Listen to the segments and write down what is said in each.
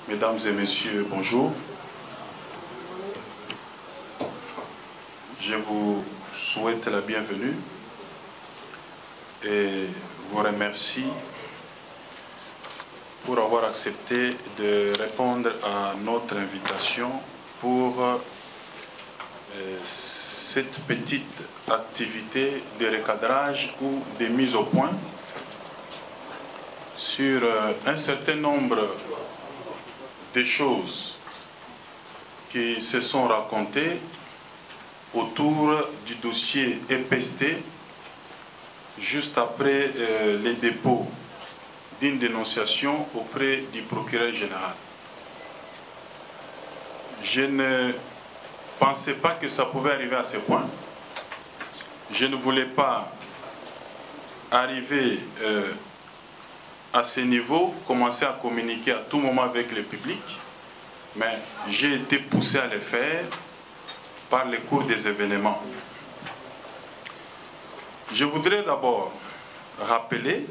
Mesdames et messieurs, bonjour. Je vous souhaite la bienvenue et vous remercie pour avoir accepté de répondre à notre invitation pour cette petite activité de recadrage ou de mise au point sur un certain nombre de choses qui se sont racontées autour du dossier EPST juste après les dépôts d'une dénonciation auprès du procureur général. Je ne pensais pas que ça pouvait arriver à ce point. Je ne voulais pas arriver à ce niveau, commencer à communiquer à tout moment avec le public, mais j'ai été poussé à le faire par le cours des événements. Je voudrais d'abord rappeler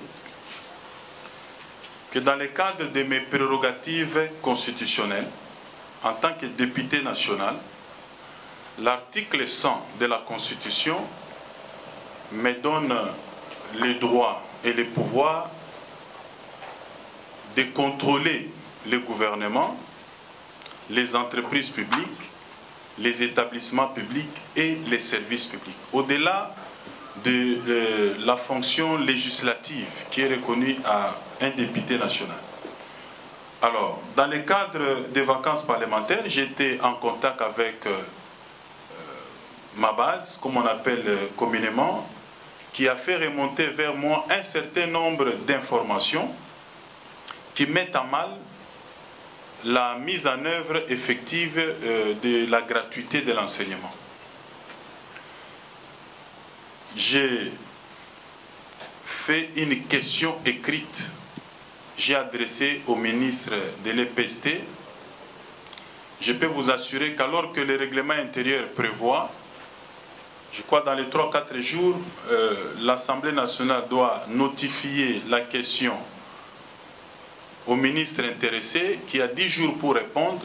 que dans le cadre de mes prérogatives constitutionnelles, en tant que député national, l'article 100 de la Constitution me donne les droits et les pouvoirs de contrôler le gouvernement, les entreprises publiques, les établissements publics et les services publics. Au-delà de la fonction législative qui est reconnue à un député national. Alors, dans le cadre des vacances parlementaires, j'étais en contact avec ma base, comme on appelle communément, qui a fait remonter vers moi un certain nombre d'informations qui mettent à mal la mise en œuvre effective de la gratuité de l'enseignement. J'ai fait une question écrite, j'ai adressé au ministre de l'EPST. Je peux vous assurer qu'alors que le règlement intérieur prévoit, je crois dans les 3-4 jours, l'Assemblée nationale doit notifier la question au ministre intéressé qui a 10 jours pour répondre,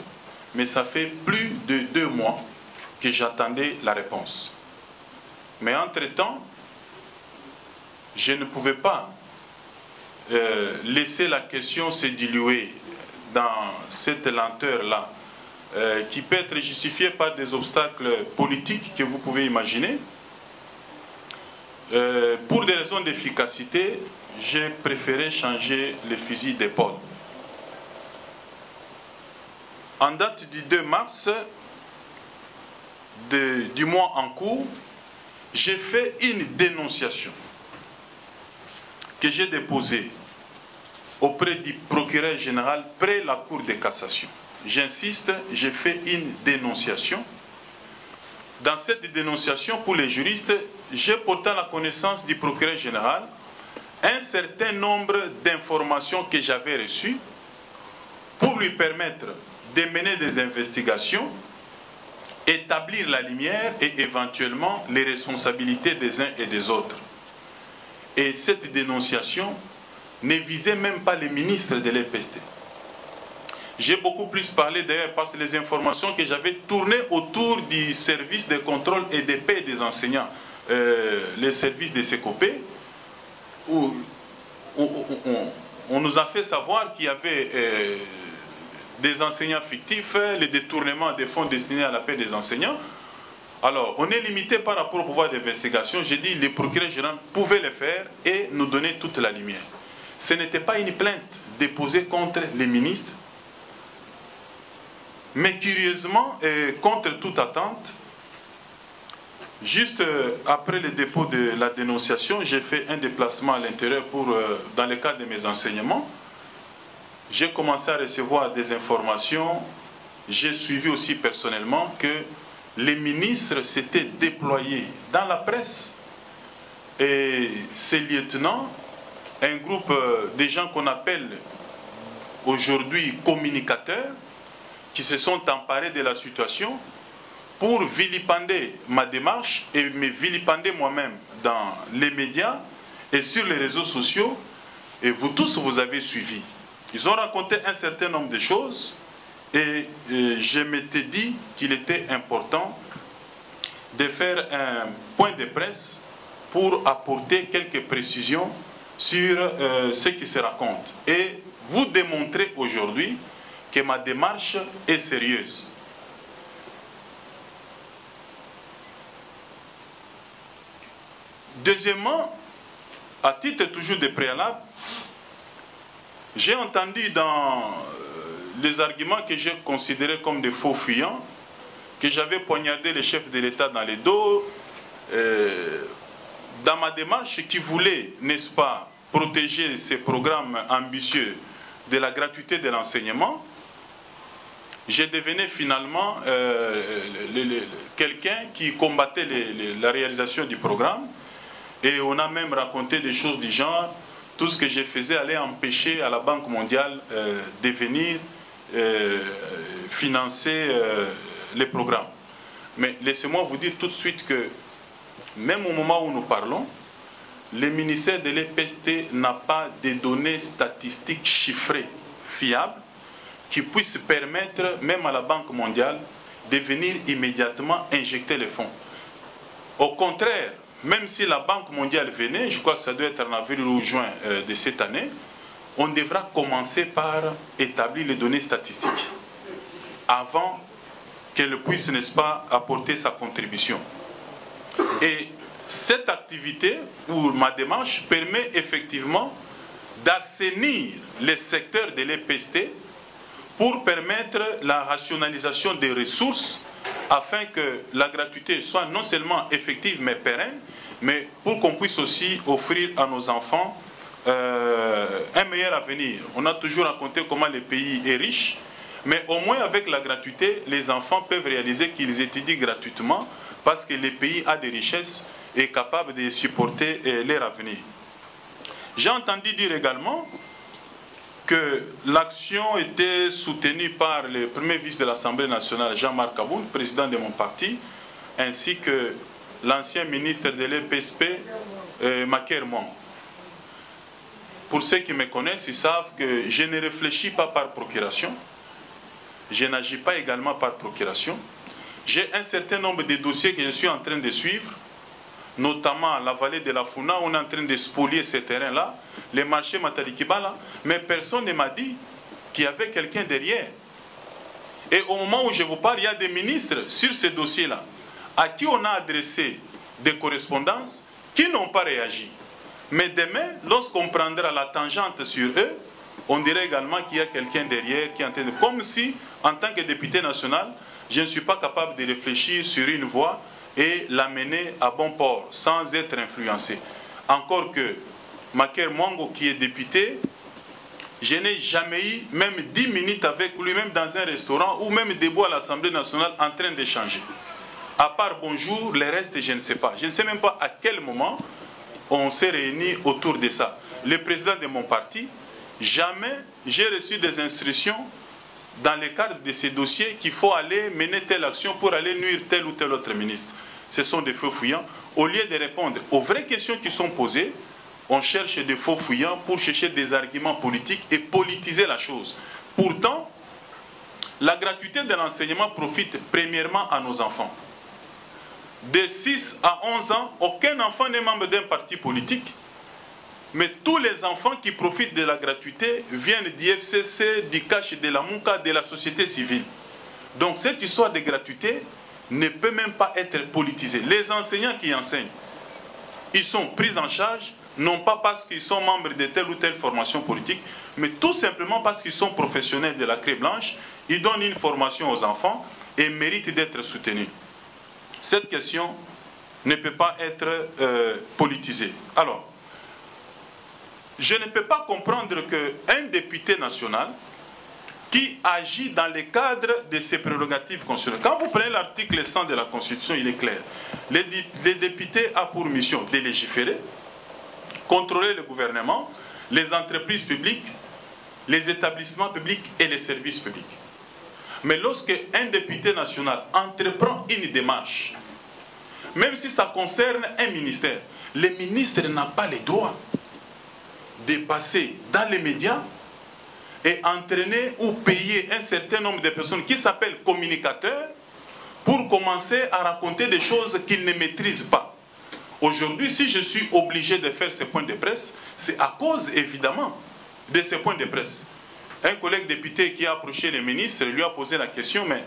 mais ça fait plus de 2 mois que j'attendais la réponse. Mais entre-temps, je ne pouvais pas laisser la question se diluer dans cette lenteur-là, qui peut être justifiée par des obstacles politiques que vous pouvez imaginer. Pour des raisons d'efficacité, j'ai préféré changer le fusil d'épaule. En date du 2 mars du mois en cours, j'ai fait une dénonciation que j'ai déposée auprès du procureur général près la Cour de cassation. J'insiste, j'ai fait une dénonciation. Dans cette dénonciation, pour les juristes, j'ai porté à la connaissance du procureur général un certain nombre d'informations que j'avais reçues pour lui permettre de mener des investigations, établir la lumière et éventuellement les responsabilités des uns et des autres. Et cette dénonciation ne visait même pas les ministres de l'EPST. J'ai beaucoup plus parlé d'ailleurs parce que les informations que j'avais tournées autour du service de contrôle et de paie des enseignants, les services de SECOPE, où on nous a fait savoir qu'il y avait des enseignants fictifs, les détournements des fonds destinés à la paie des enseignants. Alors, on est limité par rapport au pouvoir d'investigation. J'ai dit que les procureurs généraux pouvaient le faire et nous donner toute la lumière. Ce n'était pas une plainte déposée contre les ministres, mais curieusement, et contre toute attente, juste après le dépôt de la dénonciation, j'ai fait un déplacement à l'intérieur dans le cadre de mes enseignements. J'ai commencé à recevoir des informations. J'ai suivi aussi personnellement que les ministres s'étaient déployés dans la presse. Et ces lieutenants, un groupe de gens qu'on appelle aujourd'hui communicateurs, qui se sont emparés de la situation pour vilipender ma démarche et me vilipender moi-même dans les médias et sur les réseaux sociaux. Et vous tous, vous avez suivi. Ils ont raconté un certain nombre de choses et je m'étais dit qu'il était important de faire un point de presse pour apporter quelques précisions sur ce qui se raconte et vous démontrer aujourd'hui que ma démarche est sérieuse. Deuxièmement, à titre toujours de préalable, j'ai entendu dans les arguments que j'ai considérés comme des faux fuyants, que j'avais poignardé le chef de l'État dans le dos, dans ma démarche qui voulait, n'est-ce pas, protéger ces programmes ambitieux de la gratuité de l'enseignement. J'ai devenu finalement quelqu'un qui combattait la réalisation du programme. Et on a même raconté des choses du genre, tout ce que je faisais allait empêcher à la Banque mondiale de venir financer les programmes. Mais laissez-moi vous dire tout de suite que même au moment où nous parlons, le ministère de l'EPST n'a pas de données statistiques chiffrées, fiables, qui puissent permettre même à la Banque mondiale de venir immédiatement injecter les fonds. Au contraire, même si la Banque mondiale venait, je crois que ça doit être en avril ou juin de cette année, on devra commencer par établir les données statistiques avant qu'elle puisse, n'est-ce pas, apporter sa contribution. Et cette activité, ou ma démarche, permet effectivement d'assainir les secteurs de l'EPST pour permettre la rationalisation des ressources afin que la gratuité soit non seulement effective mais pérenne, mais pour qu'on puisse aussi offrir à nos enfants un meilleur avenir. On a toujours raconté comment le pays est riche, mais au moins avec la gratuité, les enfants peuvent réaliser qu'ils étudient gratuitement parce que le pays a des richesses et est capable de supporter leur avenir. J'ai entendu dire également que l'action était soutenue par le premier vice de l'Assemblée nationale, Jean-Marc Aboun, président de mon parti, ainsi que l'ancien ministre de l'EPSP, Maker Mwang. Pour ceux qui me connaissent, ils savent que je ne réfléchis pas par procuration, je n'agis pas également par procuration. J'ai un certain nombre de dossiers que je suis en train de suivre, notamment la vallée de la Funa, on est en train de spolier ces terrains-là, les marchés Matalikibala, mais personne ne m'a dit qu'il y avait quelqu'un derrière. Et au moment où je vous parle, il y a des ministres sur ces dossiers-là, à qui on a adressé des correspondances, qui n'ont pas réagi. Mais demain, lorsqu'on prendra la tangente sur eux, on dirait également qu'il y a quelqu'un derrière qui est en train de... Comme si, en tant que député national, je ne suis pas capable de réfléchir sur une voie et l'amener à bon port, sans être influencé. Encore que Maker Mwango, qui est député, je n'ai jamais eu même 10 minutes avec lui, même dans un restaurant, ou même debout à l'Assemblée nationale en train d'échanger. À part bonjour, le reste, je ne sais pas. Je ne sais même pas à quel moment on s'est réunis autour de ça. Le président de mon parti, jamais j'ai reçu des instructions dans le cadre de ces dossiers qu'il faut aller mener telle action pour aller nuire tel ou tel autre ministre. Ce sont des faux fuyants. Au lieu de répondre aux vraies questions qui sont posées, on cherche des faux fuyants pour chercher des arguments politiques et politiser la chose. Pourtant, la gratuité de l'enseignement profite premièrement à nos enfants. De 6 à 11 ans, aucun enfant n'est membre d'un parti politique, mais tous les enfants qui profitent de la gratuité viennent du FCC, du CACH, de la MOUCA, de la société civile. Donc cette histoire de gratuité ne peut même pas être politisée. Les enseignants qui enseignent, ils sont pris en charge, non pas parce qu'ils sont membres de telle ou telle formation politique, mais tout simplement parce qu'ils sont professionnels de la Craie Blanche, ils donnent une formation aux enfants et méritent d'être soutenus. Cette question ne peut pas être politisée. Alors, je ne peux pas comprendre qu'un député national qui agit dans le cadre de ses prérogatives constitutionnelles. Quand vous prenez l'article 100 de la Constitution, il est clair. Le député a pour mission de légiférer, contrôler le gouvernement, les entreprises publiques, les établissements publics et les services publics. Mais lorsque un député national entreprend une démarche, même si ça concerne un ministère, le ministre n'a pas le droit de passer dans les médias et entraîner ou payer un certain nombre de personnes qui s'appellent communicateurs pour commencer à raconter des choses qu'ils ne maîtrisent pas. Aujourd'hui, si je suis obligé de faire ces points de presse, c'est à cause, évidemment, de ces points de presse. Un collègue député qui a approché le ministre lui a posé la question, mais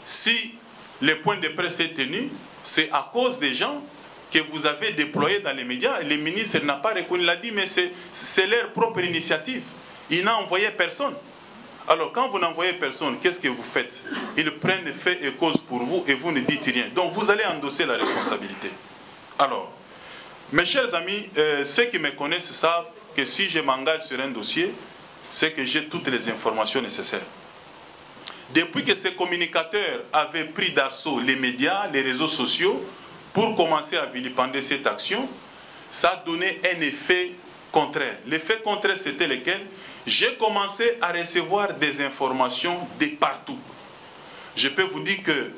si les points de presse est tenu, c'est à cause des gens que vous avez déployés dans les médias. Et le ministre n'a pas reconnu, il a dit, mais c'est leur propre initiative. Il n'a envoyé personne. Alors, quand vous n'envoyez personne, qu'est-ce que vous faites? Ils prennent fait et cause pour vous et vous ne dites rien. Donc, vous allez endosser la responsabilité. Alors, mes chers amis, ceux qui me connaissent savent que si je m'engage sur un dossier, c'est que j'ai toutes les informations nécessaires. Depuis que ces communicateurs avaient pris d'assaut les médias, les réseaux sociaux, pour commencer à vilipender cette action, ça a donné un effet contraire. L'effet contraire, c'était lequel? J'ai commencé à recevoir des informations de partout. Je peux vous dire que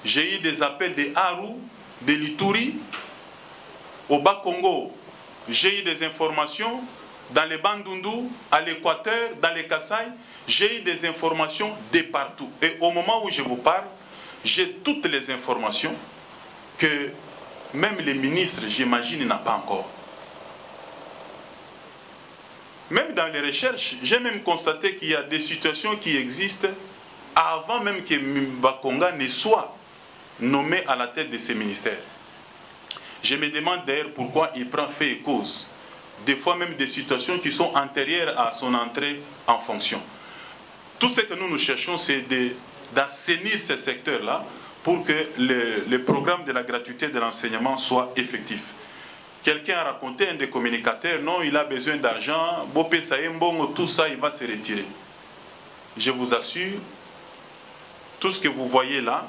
j'ai eu des appels de Aru, de Lituri, au Bas-Congo. J'ai eu des informations dans les Bandundu, à l'Équateur, dans les Kasaï. J'ai eu des informations de partout. Et au moment où je vous parle, j'ai toutes les informations que même les ministres, j'imagine, n'ont pas encore. Même dans les recherches, j'ai même constaté qu'il y a des situations qui existent avant même que Mbakonga ne soit nommé à la tête de ces ministères. Je me demande d'ailleurs pourquoi il prend fait et cause. Des fois même des situations qui sont antérieures à son entrée en fonction. Tout ce que nous cherchons, c'est d'assainir ces secteurs-là pour que le programme de la gratuité de l'enseignement soit effectif. Quelqu'un a raconté, un des communicateurs, non, il a besoin d'argent, tout ça, il va se retirer. Je vous assure, tout ce que vous voyez là,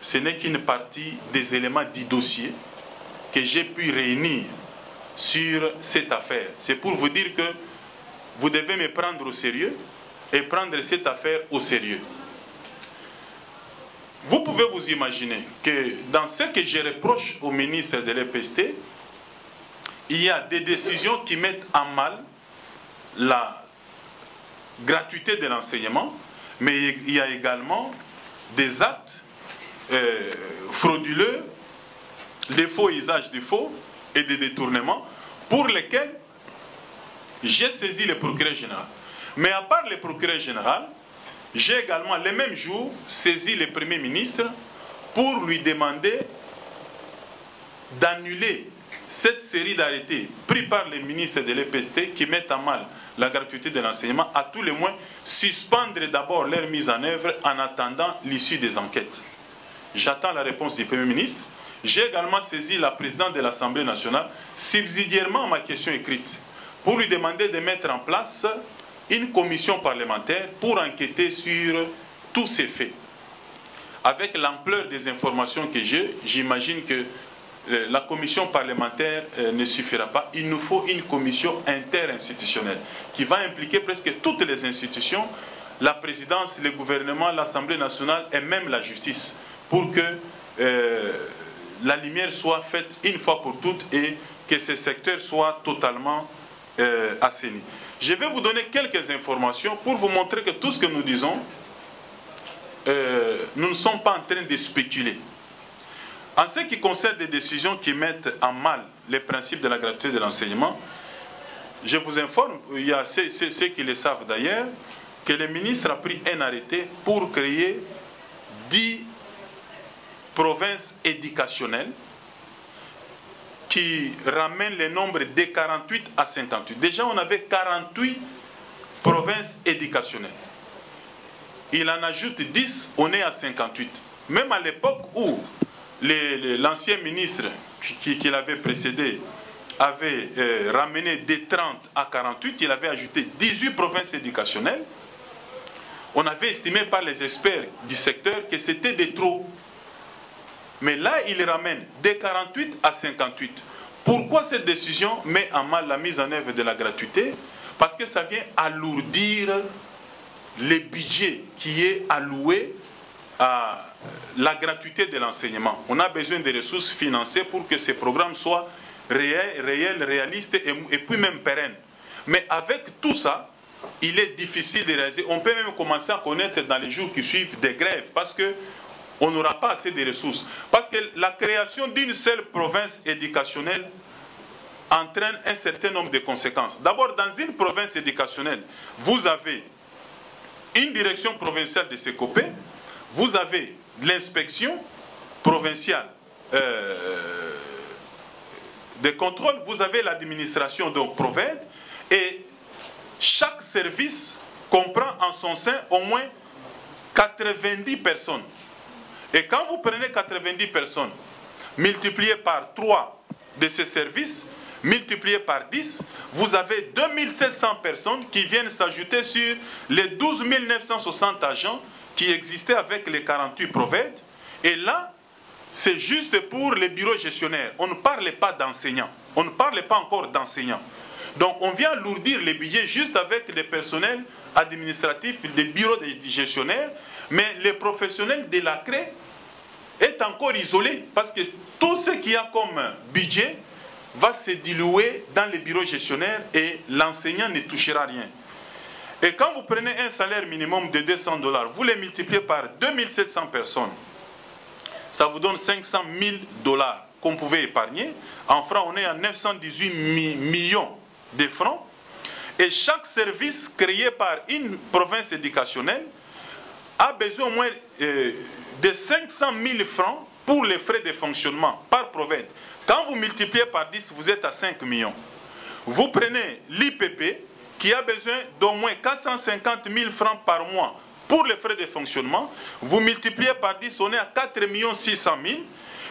ce n'est qu'une partie des éléments du dossier que j'ai pu réunir sur cette affaire. C'est pour vous dire que vous devez me prendre au sérieux et prendre cette affaire au sérieux. Vous pouvez vous imaginer que dans ce que je reproche au ministre de l'EPST, il y a des décisions qui mettent en mal la gratuité de l'enseignement, mais il y a également des actes frauduleux, des faux usages de faux et des détournements pour lesquels j'ai saisi le procureur général. Mais à part le procureur général, j'ai également le même jour saisi le Premier ministre pour lui demander d'annuler cette série d'arrêtés pris par les ministres de l'EPST qui mettent en mal la gratuité de l'enseignement, à tout le moins suspendre d'abord leur mise en œuvre en attendant l'issue des enquêtes. J'attends la réponse du Premier ministre. J'ai également saisi la présidente de l'Assemblée nationale subsidiairement à ma question écrite pour lui demander de mettre en place une commission parlementaire pour enquêter sur tous ces faits. Avec l'ampleur des informations que j'ai, j'imagine que la commission parlementaire ne suffira pas. Il nous faut une commission interinstitutionnelle qui va impliquer presque toutes les institutions, la présidence, le gouvernement, l'Assemblée nationale et même la justice, pour que la lumière soit faite une fois pour toutes et que ce secteur soit totalement assaini. Je vais vous donner quelques informations pour vous montrer que tout ce que nous disons, nous ne sommes pas en train de spéculer. En ce qui concerne des décisions qui mettent en mal les principes de la gratuité de l'enseignement, je vous informe, il y a ceux qui le savent d'ailleurs, que le ministre a pris un arrêté pour créer 10 provinces éducationnelles qui ramènent le nombre de 48 à 58. Déjà, on avait 48 provinces éducationnelles. Il en ajoute 10, on est à 58. Même à l'époque où l'ancien ministre qui l'avait précédé avait ramené de 30 à 48, il avait ajouté 18 provinces éducationnelles. On avait estimé par les experts du secteur que c'était de trop. Mais là, il ramène de 48 à 58. Pourquoi cette décision met en mal la mise en œuvre de la gratuité? Parce que ça vient alourdir le budget qui est alloué à la gratuité de l'enseignement. On a besoin de ressources financières pour que ces programmes soient réels, réalistes et puis même pérennes. Mais avec tout ça, il est difficile de réaliser. On peut même commencer à connaître dans les jours qui suivent des grèves parce qu'on n'aura pas assez de ressources. Parce que la création d'une seule province éducationnelle entraîne un certain nombre de conséquences. D'abord, dans une province éducationnelle, vous avez une direction provinciale de SECOPE, vous avez l'inspection provinciale de contrôle, vous avez l'administration donc Proved, et chaque service comprend en son sein au moins 90 personnes. Et quand vous prenez 90 personnes, multipliées par 3 de ces services, multiplié par 10, vous avez 2700 personnes qui viennent s'ajouter sur les 12 960 agents qui existaient avec les 48 Proved. Et là, c'est juste pour les bureaux gestionnaires. On ne parle pas d'enseignants. On ne parle pas encore d'enseignants. Donc, on vient alourdir les budgets juste avec les personnels administratifs des bureaux de gestionnaires, mais les professionnels de la CRE est encore isolé parce que tout ce qu'il y a comme budget va se diluer dans les bureaux gestionnaires et l'enseignant ne touchera rien. Et quand vous prenez un salaire minimum de $200, vous les multipliez par 2700 personnes, ça vous donne 500 000 $ qu'on pouvait épargner. En francs, on est à 918 millions de francs. Et chaque service créé par une province éducationnelle a besoin au moins de 500 000 francs pour les frais de fonctionnement par Proved. Quand vous multipliez par 10, vous êtes à 5 millions. Vous prenez l'IPP qui a besoin d'au moins 450 000 francs par mois pour les frais de fonctionnement. Vous multipliez par 10, on est à 4 600 000.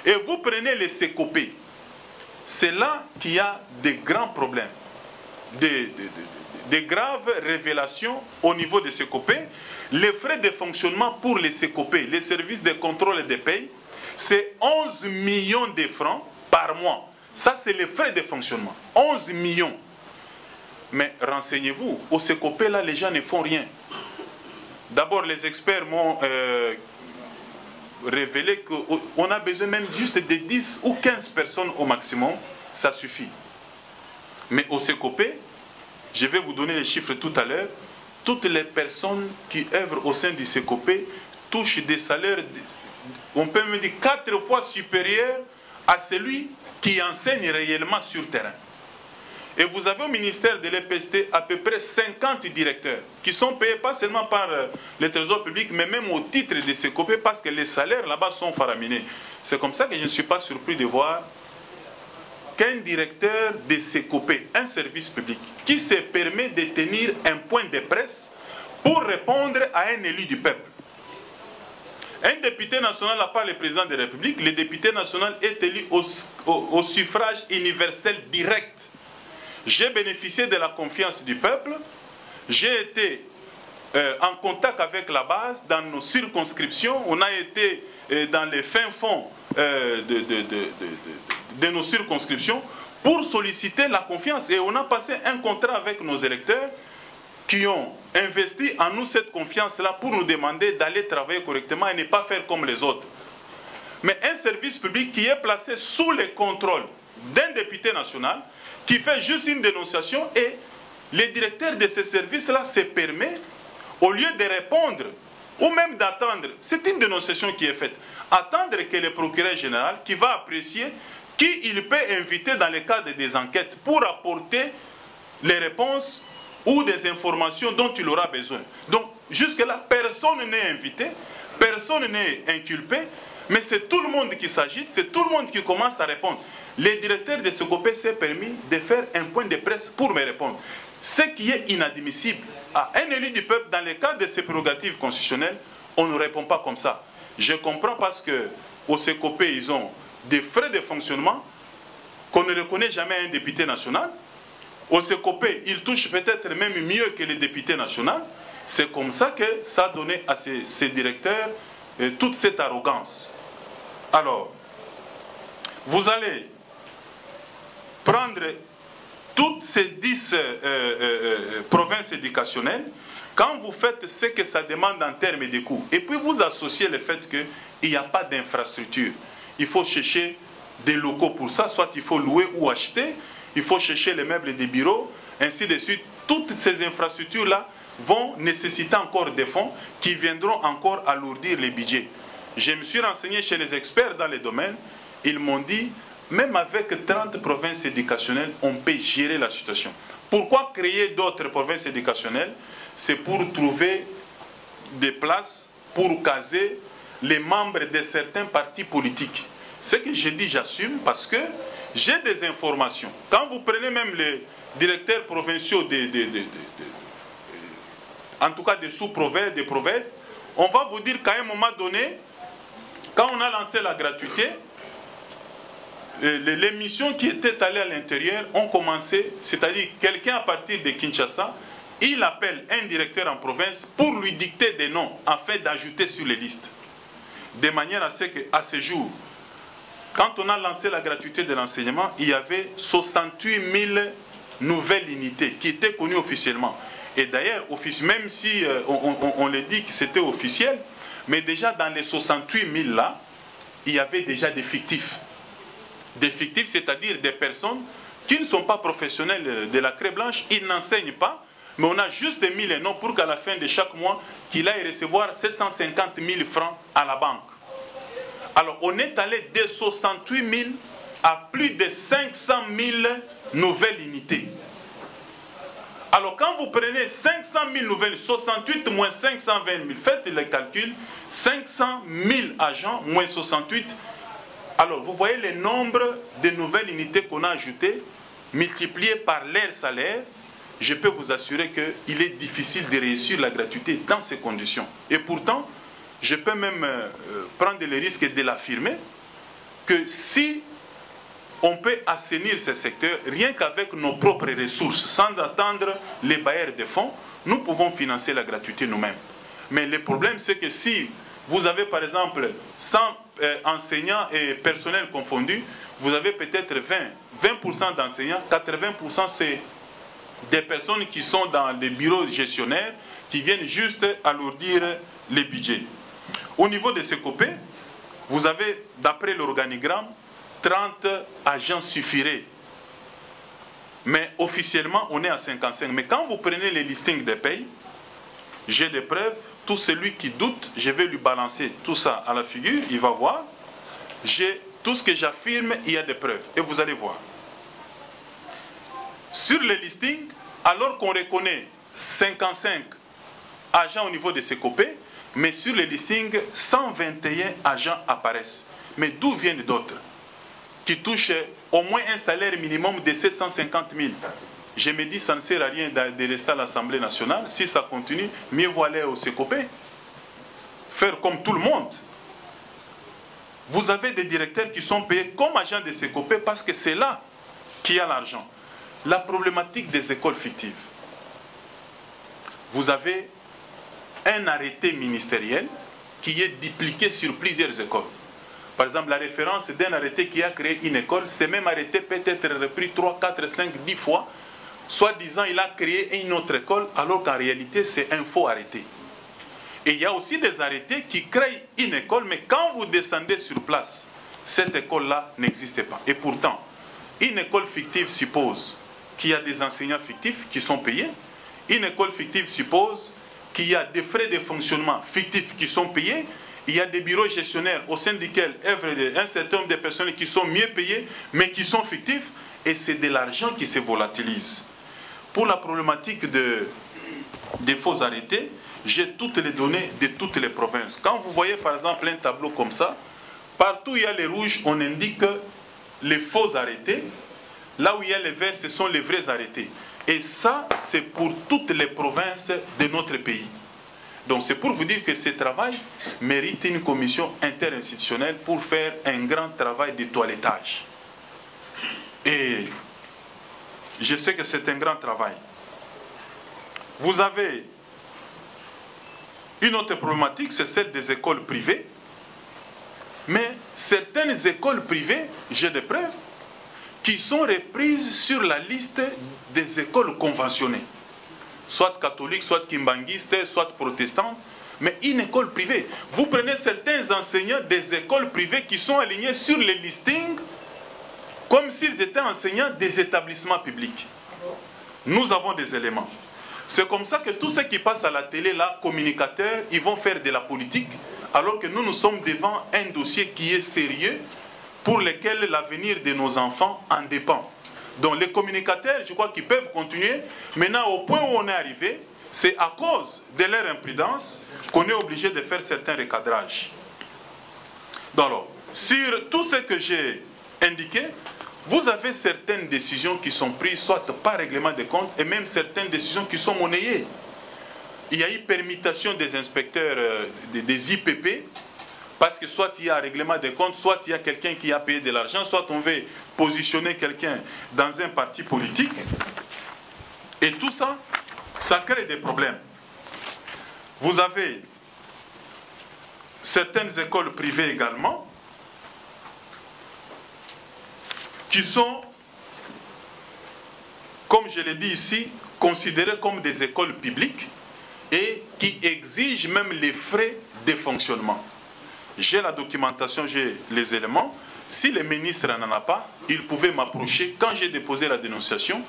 Et vous prenez les SECOPE. C'est là qu'il y a des grands problèmes, des graves révélations au niveau des SECOPE. Les frais de fonctionnement pour les SECOPE, les services de contrôle et de paye, c'est 11 millions de francs par mois. Ça, c'est les frais de fonctionnement. 11 millions. Mais renseignez-vous, au SECOPE, là, les gens ne font rien. D'abord, les experts m'ont révélé qu'on a besoin même juste de 10 ou 15 personnes au maximum. Ça suffit. Mais au SECOPE, je vais vous donner les chiffres tout à l'heure, toutes les personnes qui œuvrent au sein du SECOPE touchent des salaires, on peut me dire 4 fois supérieurs à celui qui enseigne réellement sur terrain. Et vous avez au ministère de l'EPST à peu près 50 directeurs qui sont payés pas seulement par le Trésor public, mais même au titre de SECOPE parce que les salaires là-bas sont faraminés. C'est comme ça que je ne suis pas surpris de voir qu'un directeur de SECOPE, un service public, qui se permet de tenir un point de presse pour répondre à un élu du peuple. Un député national, à part le président de la République, le député national est élu au suffrage universel direct. J'ai bénéficié de la confiance du peuple, j'ai été en contact avec la base dans nos circonscriptions, on a été dans les fins fonds de nos circonscriptions pour solliciter la confiance. Et on a passé un contrat avec nos électeurs qui ont investi en nous cette confiance-là pour nous demander d'aller travailler correctement et ne pas faire comme les autres. Mais un service public qui est placé sous le contrôle d'un député national, qui fait juste une dénonciation et le directeur de ce service-là se permet, au lieu de répondre ou même d'attendre, c'est une dénonciation qui est faite, attendre que le procureur général qui va apprécier qui il peut inviter dans le cadre des enquêtes pour apporter les réponses ou des informations dont il aura besoin. Donc jusque-là, personne n'est invité, personne n'est inculpé, mais c'est tout le monde qui s'agite, c'est tout le monde qui commence à répondre. Le directeur de SECOPE s'est permis de faire un point de presse pour me répondre. Ce qui est inadmissible à un élu du peuple, dans le cadre de ses prérogatives constitutionnelles, on ne répond pas comme ça. Je comprends parce qu'au SECOPE, ils ont des frais de fonctionnement qu'on ne reconnaît jamais à un député national. Au SECOPE, ils touchent peut-être même mieux que les députés nationaux. C'est comme ça que ça a donné à ces directeurs toute cette arrogance. Alors, vous allez prendre toutes ces 10 provinces éducationnelles, quand vous faites ce que ça demande en termes de coûts, et puis vous associez le fait qu'il n'y a pas d'infrastructure, il faut chercher des locaux pour ça, soit il faut louer ou acheter, il faut chercher les meubles des bureaux, ainsi de suite. toutes ces infrastructures-là vont nécessiter encore des fonds qui viendront encore alourdir les budgets. Je me suis renseigné chez les experts dans les domaines, ils m'ont dit, même avec 30 provinces éducationnelles, on peut gérer la situation. Pourquoi créer d'autres provinces éducationnelles? C'est pour trouver des places pour caser les membres de certains partis politiques. Ce que j'ai dit, j'assume, parce que j'ai des informations. Quand vous prenez même les directeurs provinciaux, en tout cas des sous-provinces, des provinces, on va vous dire qu'à un moment donné, quand on a lancé la gratuité, les missions qui étaient allées à l'intérieur ont commencé, c'est-à-dire quelqu'un à partir de Kinshasa, il appelle un directeur en province pour lui dicter des noms afin d'ajouter sur les listes. De manière à ce qu'à ce jour, quand on a lancé la gratuité de l'enseignement, il y avait 68 000 nouvelles unités qui étaient connues officiellement. Et d'ailleurs, même si on le dit que c'était officiel, mais déjà dans les 68 000 là, il y avait déjà des fictifs. Des fictifs, c'est-à-dire des personnes qui ne sont pas professionnels de la craie blanche, ils n'enseignent pas, mais on a juste mis les noms pour qu'à la fin de chaque mois, qu'il aille recevoir 750 000 francs à la banque. Alors, on est allé de 68 000 à plus de 500 000 nouvelles unités. Alors, quand vous prenez 500 000 nouvelles, 68 moins 520 000, faites le calcul, 500 000 agents moins 68. Alors, vous voyez le nombre de nouvelles unités qu'on a ajoutées, multipliées par leur salaire. Je peux vous assurer qu'il est difficile de réussir la gratuité dans ces conditions. Et pourtant, je peux même prendre le risque de l'affirmer, que si on peut assainir ce secteur, rien qu'avec nos propres ressources, sans attendre les bailleurs de fonds, nous pouvons financer la gratuité nous-mêmes. Mais le problème, c'est que si vous avez par exemple 100 enseignants et personnels confondus, vous avez peut-être 20% d'enseignants, 80% c'est des personnes qui sont dans les bureaux gestionnaires, qui viennent juste alourdir les budgets. Au niveau de ces COPE, vous avez, d'après l'organigramme, 30 agents suffiraient. Mais officiellement, on est à 55. Mais quand vous prenez les listings des pays, j'ai des preuves. Tout celui qui doute, je vais lui balancer tout ça à la figure, il va voir. Tout ce que j'affirme, il y a des preuves. Et vous allez voir. Sur les listings, alors qu'on reconnaît 55 agents au niveau de ces COPE, mais sur les listings, 121 agents apparaissent. Mais d'où viennent d'autres qui touchent au moins un salaire minimum de 750 000. Je me dis, ça ne sert à rien de rester à l'Assemblée nationale. Si ça continue, mieux vaut aller au COPE. Faire comme tout le monde. Vous avez des directeurs qui sont payés comme agents de COPE parce que c'est là qu'il y a l'argent. La problématique des écoles fictives. Vous avez un arrêté ministériel qui est dupliqué sur plusieurs écoles. Par exemple, la référence d'un arrêté qui a créé une école, ce même arrêté peut être repris 3, 4, 5, 10 fois. Soit disant il a créé une autre école, alors qu'en réalité c'est un faux arrêté. Et il y a aussi des arrêtés qui créent une école, mais quand vous descendez sur place, cette école-là n'existe pas. Et pourtant, une école fictive suppose qu'il y a des enseignants fictifs qui sont payés. Une école fictive suppose qu'il y a des frais de fonctionnement fictifs qui sont payés. Il y a des bureaux gestionnaires au sein desquels œuvrent un certain nombre de personnes qui sont mieux payées, mais qui sont fictifs. Et c'est de l'argent qui se volatilise. Pour la problématique des faux arrêtés, j'ai toutes les données de toutes les provinces. Quand vous voyez par exemple un tableau comme ça, partout où il y a les rouges, on indique les faux arrêtés. Là où il y a les verts, ce sont les vrais arrêtés. Et ça, c'est pour toutes les provinces de notre pays. Donc c'est pour vous dire que ce travail mérite une commission interinstitutionnelle pour faire un grand travail de toilettage. Et je sais que c'est un grand travail. Vous avez une autre problématique, c'est celle des écoles privées. Mais certaines écoles privées, j'ai des preuves, qui sont reprises sur la liste des écoles conventionnées. Soit catholiques, soit kimbanguistes, soit protestantes. Mais une école privée. Vous prenez certains enseignants des écoles privées qui sont alignés sur les listings comme s'ils étaient enseignants des établissements publics. Nous avons des éléments. C'est comme ça que tous ceux qui passent à la télé, là, communicateurs, ils vont faire de la politique, alors que nous sommes devant un dossier qui est sérieux, pour lequel l'avenir de nos enfants en dépend. Donc les communicateurs, je crois qu'ils peuvent continuer. Maintenant, au point où on est arrivé, c'est à cause de leur imprudence qu'on est obligé de faire certains recadrages. Donc alors, sur tout ce que j'ai indiqué, vous avez certaines décisions qui sont prises, soit par règlement de compte, et même certaines décisions qui sont monnayées. Il y a eu permutation des inspecteurs des IPP, parce que soit il y a un règlement de compte, soit il y a quelqu'un qui a payé de l'argent, soit on veut positionner quelqu'un dans un parti politique. Et tout ça, ça crée des problèmes. Vous avez certaines écoles privées également, qui sont, comme je l'ai dit ici, considérées comme des écoles publiques et qui exigent même les frais de fonctionnement. J'ai la documentation, j'ai les éléments. Si le ministre n'en a pas, il pouvait m'approcher quand j'ai déposé la dénonciation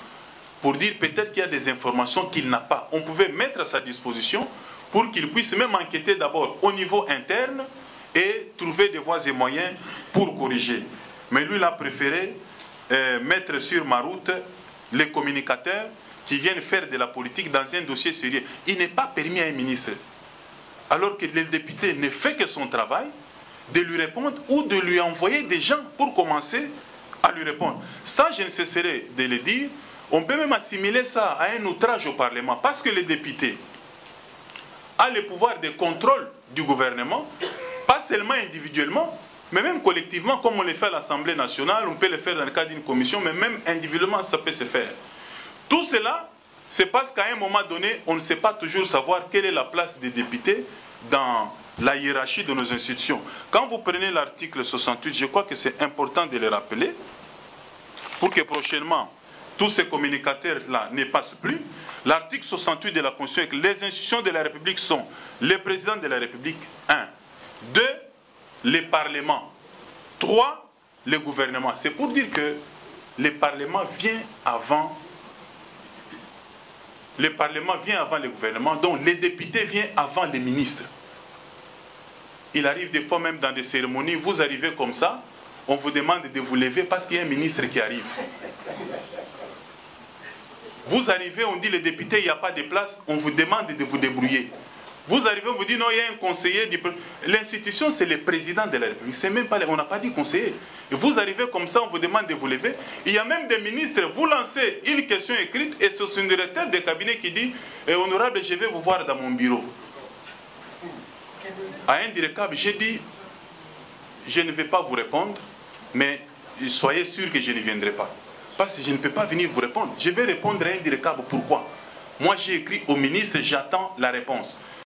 pour dire peut-être qu'il y a des informations qu'il n'a pas. On pouvait mettre à sa disposition pour qu'il puisse même enquêter d'abord au niveau interne et trouver des voies et moyens pour corriger. Mais lui, il a préféré mettre sur ma route les communicateurs qui viennent faire de la politique dans un dossier sérieux. Il n'est pas permis à un ministre, alors que le député ne fait que son travail, de lui répondre ou de lui envoyer des gens pour commencer à lui répondre. Ça, je ne cesserai de le dire. On peut même assimiler ça à un outrage au Parlement, parce que le député a le pouvoir de contrôle du gouvernement, pas seulement individuellement, mais même collectivement, comme on le fait à l'Assemblée nationale, on peut le faire dans le cadre d'une commission, mais même individuellement, ça peut se faire. Tout cela, c'est parce qu'à un moment donné, on ne sait pas toujours savoir quelle est la place des députés dans la hiérarchie de nos institutions. Quand vous prenez l'article 68, je crois que c'est important de le rappeler, pour que prochainement, tous ces communicateurs-là ne passent plus. L'article 68 de la Constitution, que les institutions de la République sont le président de la République, 1. 2. Les parlements. 3. Le gouvernement. C'est pour dire que le Parlement vient avant le gouvernement, donc les députés viennent avant les ministres. Il arrive des fois même dans des cérémonies, vous arrivez comme ça, on vous demande de vous lever parce qu'il y a un ministre qui arrive. Vous arrivez, on dit les députés, il n'y a pas de place, on vous demande de vous débrouiller. Vous arrivez, on vous dit non, il y a un conseiller. L'institution, c'est le président de la République. C'est même pas, on n'a pas dit conseiller. Et vous arrivez comme ça, on vous demande de vous lever. Il y a même des ministres, vous lancez une question écrite et c'est son directeur de cabinet qui dit honorable, je vais vous voir dans mon bureau. À un directeur, j'ai dit je ne vais pas vous répondre, mais soyez sûr que je ne viendrai pas. Parce que je ne peux pas venir vous répondre. Je vais répondre à un directeur. Pourquoi? Moi, j'ai écrit au ministre, j'attends la réponse.